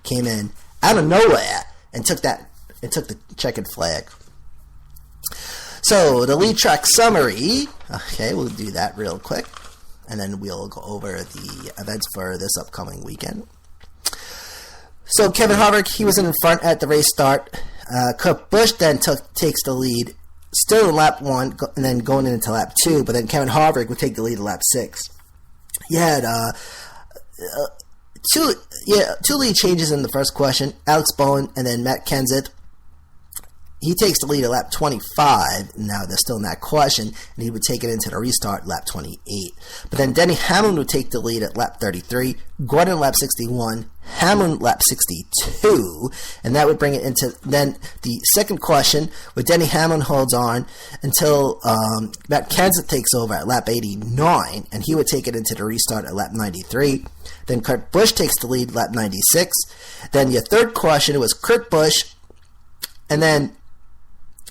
came in out of nowhere and took the checkered flag. So the lead track summary. Okay, we'll do that real quick, and then we'll go over the events for this upcoming weekend. So Kevin Harvick, he was in front at the race start. Kurt Busch then takes the lead, still in lap 1, and then going into lap 2. But then Kevin Harvick would take the lead in lap 6. He had two lead changes in the first question. Alex Bowen and then Matt Kenseth. He takes the lead at lap 25. Now they're still in that question, and he would take it into the restart lap 28. But then Denny Hamlin would take the lead at lap 33, Gordon lap 61, Hamlin lap 62, and that would bring it into then the second question, where Denny Hamlin holds on until Matt Kenseth takes over at lap 89, and he would take it into the restart at lap 93. Then Kurt Busch takes the lead lap 96. Then your third question, it was Kurt Busch, and then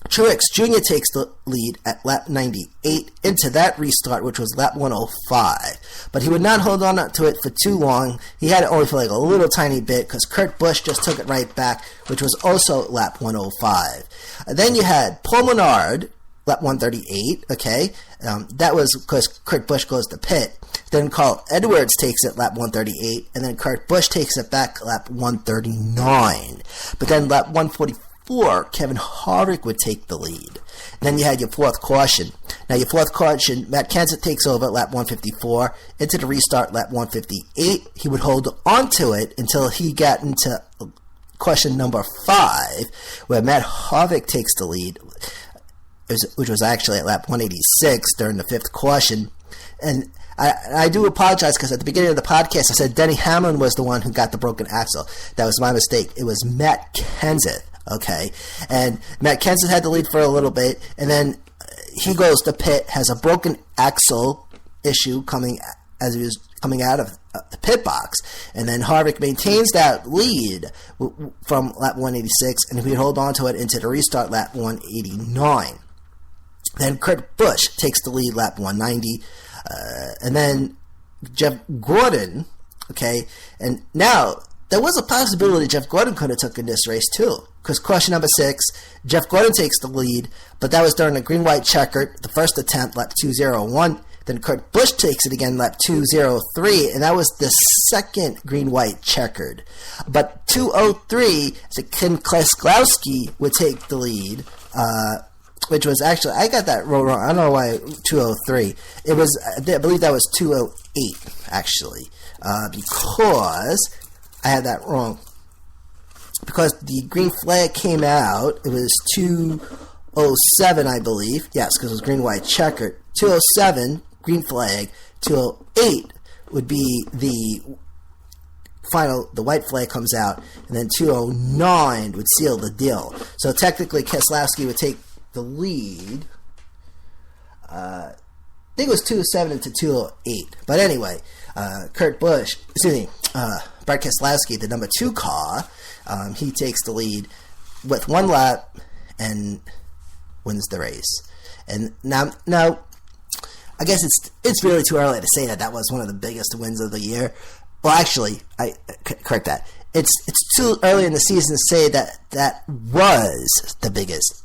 Truex Jr. takes the lead at lap 98 into that restart, which was lap 105. But he would not hold on to it for too long. He had it only for like a little tiny bit because Kurt Busch just took it right back, which was also lap 105. Then you had Paul Menard, lap 138, okay? That was because Kurt Busch goes to pit. Then Carl Edwards takes it lap 138, and then Kurt Busch takes it back lap 139. But then lap 144, Kevin Harvick would take the lead. And then you had your fourth caution. Now, your fourth caution, Matt Kenseth takes over at lap 154. Into the restart, lap 158. He would hold on to it until he got into question number 5, where Matt Harvick takes the lead, which was actually at lap 186 during the fifth caution. And I do apologize because at the beginning of the podcast I said Denny Hamlin was the one who got the broken axle. That was my mistake. It was Matt Kenseth. Okay, and Matt Kenseth had the lead for a little bit, and then he goes to pit, has a broken axle issue coming as he was coming out of the pit box, and then Harvick maintains that lead from lap 186, and he would hold on to it into the restart lap 189. Then Kurt Busch takes the lead lap 190, and then Jeff Gordon, okay, and now there was a possibility Jeff Gordon could have taken this race too. Because question number 6, Jeff Gordon takes the lead, but that was during a green-white checkered, the first attempt, lap 201. Then Kurt Busch takes it again, lap 203, and that was the second green-white checkered. But 203, Ken Klesglowski would take the lead, which was actually, I got that wrong. I don't know why 203. It was, I believe that was 208, actually, because I had that wrong. Because the green flag came out, it was 207, I believe. Yes, because it was green-white checkered. 207, green flag. 208 would be the final, the white flag comes out. And then 209 would seal the deal. So technically, Keselowski would take the lead. I think it was 207 into 208. But anyway, Brad Keselowski, the number 2 car, he takes the lead with 1 lap and wins the race. And now, I guess it's really too early to say that was one of the biggest wins of the year. Well, actually, I correct that. It's too early in the season to say that was the biggest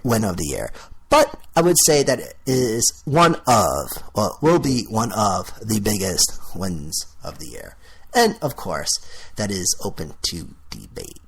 win of the year. But I would say that it is will be one of the biggest wins of the year. And, of course, that is open to debate.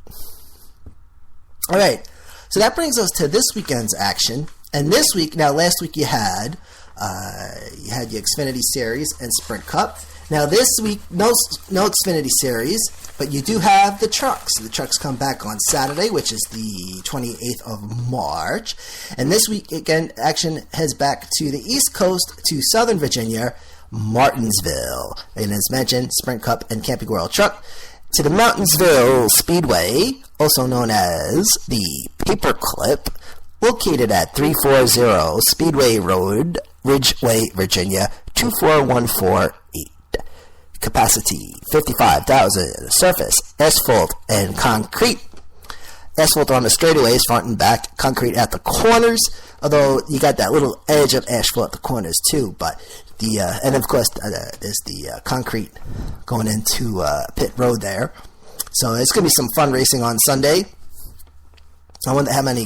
All right, so that brings us to this weekend's action. And this week, now last week you had your Xfinity Series and Sprint Cup. Now this week, no Xfinity Series, but you do have the trucks. The trucks come back on Saturday, which is the 28th of March. And this week, again, action heads back to the East Coast to Southern Virginia, Martinsville. And as mentioned, Sprint Cup and Camping World Truck to the Martinsville Speedway, also known as the Paperclip, located at 340 Speedway Road, Ridgeway, Virginia, 24148. Capacity 55,000. Surface asphalt and concrete. Asphalt on the straightaways, front and back. Concrete at the corners, although you got that little edge of asphalt at the corners too. But and of course there's the concrete going into pit road there. So it's going to be some fun racing on Sunday. I wonder how many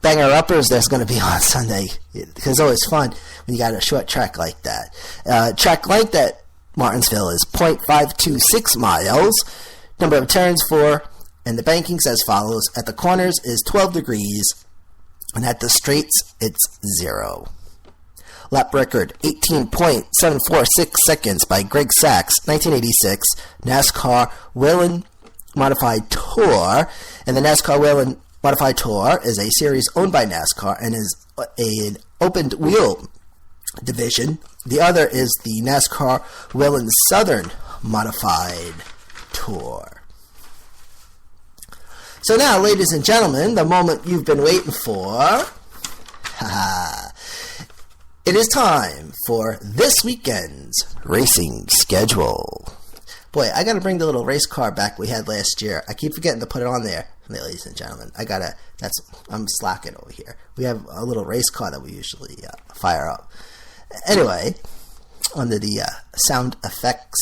banger-uppers there's going to be on Sunday, because it's always fun when you got a short track like that. Track length at Martinsville is 0.526 miles. Number of turns 4, and the bankings as follows. At the corners is 12 degrees, and at the straights it's 0. Lap record 18.746 seconds by Greg Sachs, 1986, NASCAR Whelen Modified Tour. And the NASCAR Whelen Modified Tour is a series owned by NASCAR and is an opened wheel division. The other is the NASCAR Whelen Southern Modified Tour. So now, ladies and gentlemen, the moment you've been waiting for. It is time for this weekend's racing schedule. Boy, I gotta bring the little race car back we had last year. I keep forgetting to put it on there, ladies and gentlemen. I'm slacking over here. We have a little race car that we usually fire up. Anyway, under the sound effects.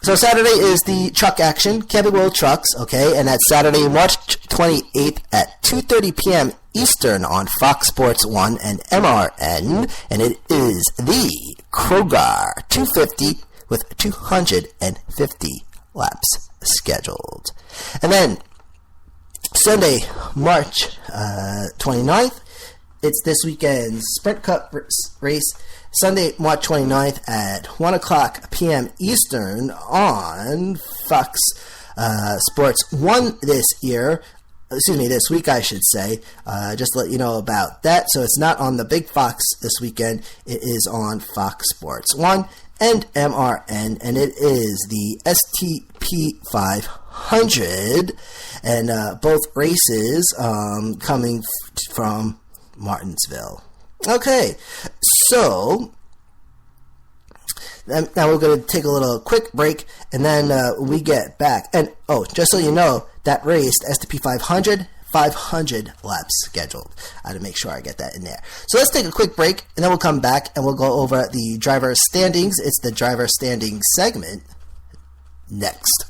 So Saturday is the truck action, Camping World Trucks, okay, and that's Saturday, March 28th at 2:30 p.m. Eastern on Fox Sports 1 and MRN, and it is the Kroger 250 with 250 laps scheduled. And then Sunday, March 29th, it's this weekend's Sprint Cup race. Sunday, March 29th at 1 o'clock p.m. Eastern on Fox Sports 1 this week, I should say. Just to let you know about that. So it's not on the Big Fox this weekend. It is on Fox Sports 1 and MRN, and it is the STP 500, and both races coming from Martinsville. Okay, so now we're going to take a little quick break, and then we get back. And just so you know, that race, STP 500 laps scheduled. I had to make sure I get that in there. So let's take a quick break, and then we'll come back and we'll go over the driver standings. It's the driver standings segment next.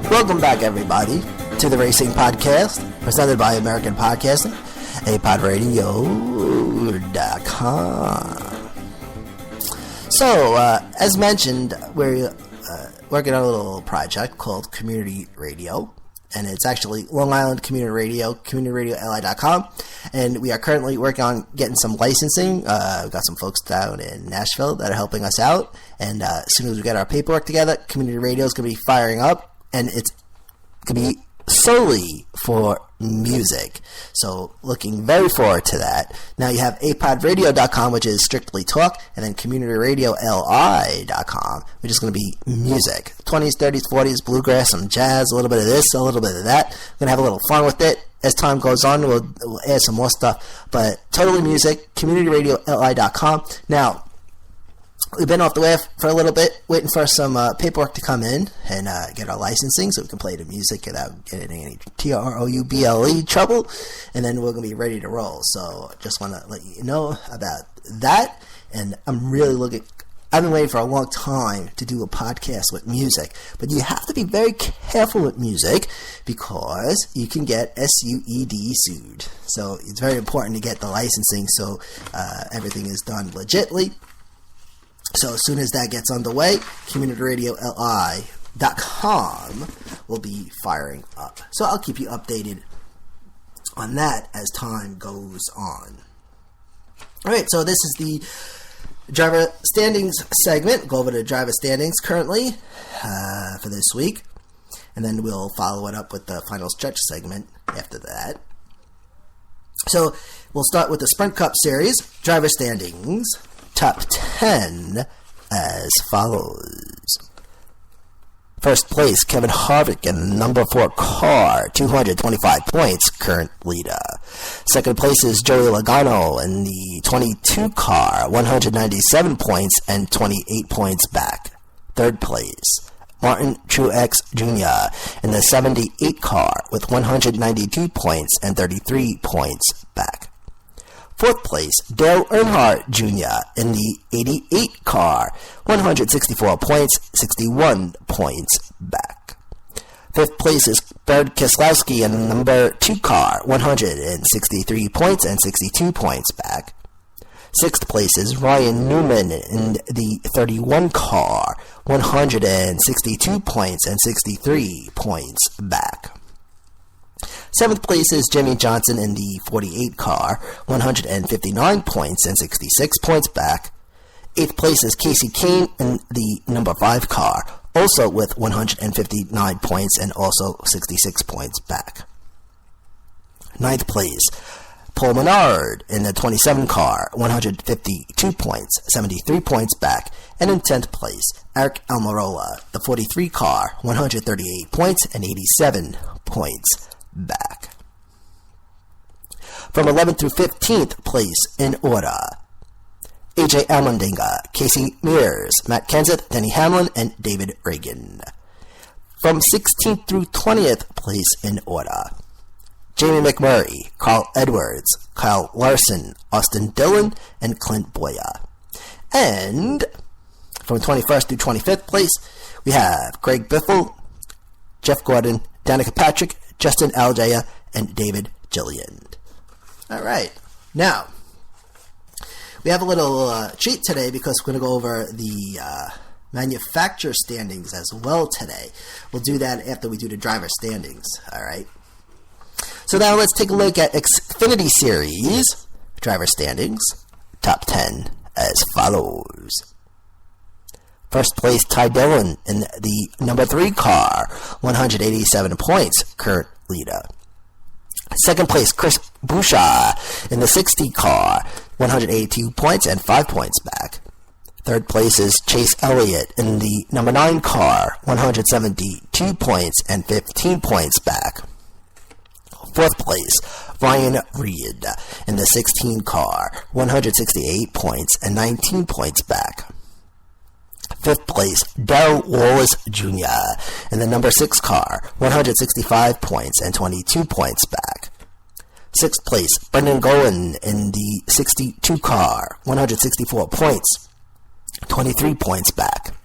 Welcome back, everybody, to the Racing Podcast, presented by American Podcasting, apodradio.com. So, as mentioned, we're working on a little project called Community Radio, and it's actually Long Island Community Radio, communityradioli.com, and we are currently working on getting some licensing. We've got some folks down in Nashville that are helping us out, and as soon as we get our paperwork together, Community Radio is going to be firing up. And it's going to be solely for music. So looking very forward to that. Now you have apodradio.com, which is strictly talk, and then communityradioli.com, which is going to be music. 20s, 30s, 40s, bluegrass, some jazz, a little bit of this, a little bit of that. We're going to have a little fun with it. As time goes on, we'll add some more stuff. But totally music, communityradioli.com. Now, we've been off the air for a little bit, waiting for some paperwork to come in and get our licensing so we can play the music without getting any TROUBLE trouble, and then we're going to be ready to roll. So just want to let you know about that, and I'm really I've been waiting for a long time to do a podcast with music, but you have to be very careful with music because you can get sued. So it's very important to get the licensing so everything is done legitly. So as soon as that gets underway, communityradioli.com will be firing up. So I'll keep you updated on that as time goes on. All right, so this is the driver standings segment. Go over to driver standings currently for this week. and then we'll follow it up with the final stretch segment after that. So we'll start with the Sprint Cup Series driver standings. Top 10 as follows. First place, Kevin Harvick in the number 4 car, 225 points, current leader. Second place is Joey Logano in the 22 car, 197 points and 28 points back. Third place, Martin Truex Jr. in the 78 car with 192 points and 33 points back. Fourth place, Dale Earnhardt Jr. in the 88 car, 164 points, 61 points back. Fifth place is Brad Keselowski in the number 2 car, 163 points and 62 points back. Sixth place is Ryan Newman in the 31 car, 162 points and 63 points back. Seventh place is Jimmy Johnson in the 48 car, 159 points and 66 points back. Eighth place is Casey Kane in the number 5 car, also with 159 points and also 66 points back. Ninth place, Paul Menard in the 27 car, 152 points, 73 points back. And in 10th place, Eric Almirola, the 43 car, 138 points and 87 points back. From 11th through 15th place in order, AJ Allmendinger, Casey Mears, Matt Kenseth, Denny Hamlin, and David Ragan. From 16th through 20th place in order, Jamie McMurray, Carl Edwards, Kyle Larson, Austin Dillon, and Clint Boyer. And from 21st through 25th place, we have Greg Biffle, Jeff Gordon, Danica Patrick, Justin Allgaier, and David Gilliland. All right. Now, we have a little treat today because we're going to go over the manufacturer standings as well today. We'll do that after we do the driver standings. All right. So now let's take a look at Xfinity Series driver standings. Top 10 as follows. First place, Ty Dillon in the number 3 car, 187 points, current leader. Second place, Chris Buescher in the 60 car, 182 points and 5 points back. Third place is Chase Elliott in the number 9 car, 172 points and 15 points back. Fourth place, Ryan Reed in the 16 car, 168 points and 19 points back. Fifth place, Darrell Wallace Jr. in the number 6 car, 165 points and 22 points back. Sixth place, Brendan Gowen in the 62 car, 164 points, 23 points back.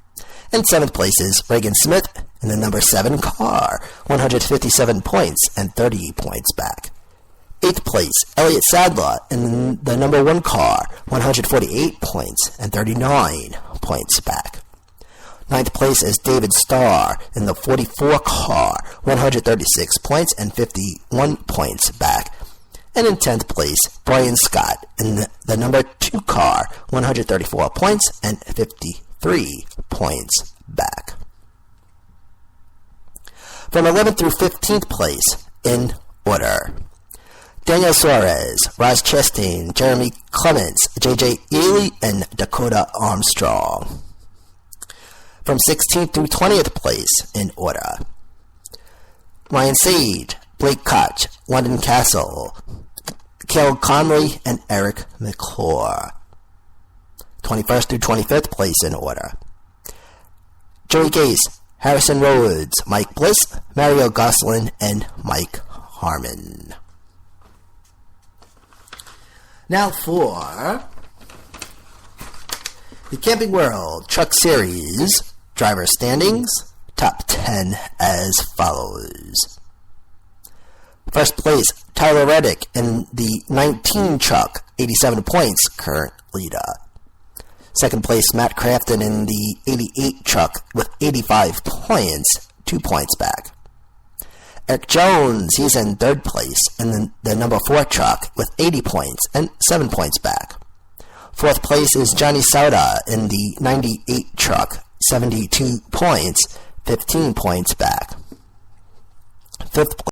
And seventh place is Regan Smith in the number 7 car, 157 points and 30 points back. Eighth place, Elliott Sadler in the number 1 car, 148 points and 39 points back. Ninth place is David Starr in the 44 car, 136 points and 51 points back. And in 10th place, Brian Scott in the number 2 car, 134 points and 53 points back. From 11th through 15th place in order, Daniel Suarez, Ross Chastain, Jeremy Clements, J.J. Ely, and Dakota Armstrong. From 16th through 20th place in order, Ryan Sage, Blake Koch, London Castle, Cale Conley, and Eric McClure. 21st through 25th place in order, Joey Gase, Harrison Rhodes, Mike Bliss, Mario Gosselin, and Mike Harmon. Now for the Camping World Truck Series driver standings, top 10 as follows. First place, Tyler Reddick in the 19 truck, 87 points, current leader. Second place, Matt Crafton in the 88 truck with 85 points, 2 points back. Eric Jones, he's in third place in the number 4 truck with 80 points and 7 points back. Fourth place is Johnny Sauter in the 98 truck, 72 points, 15 points back. Fifth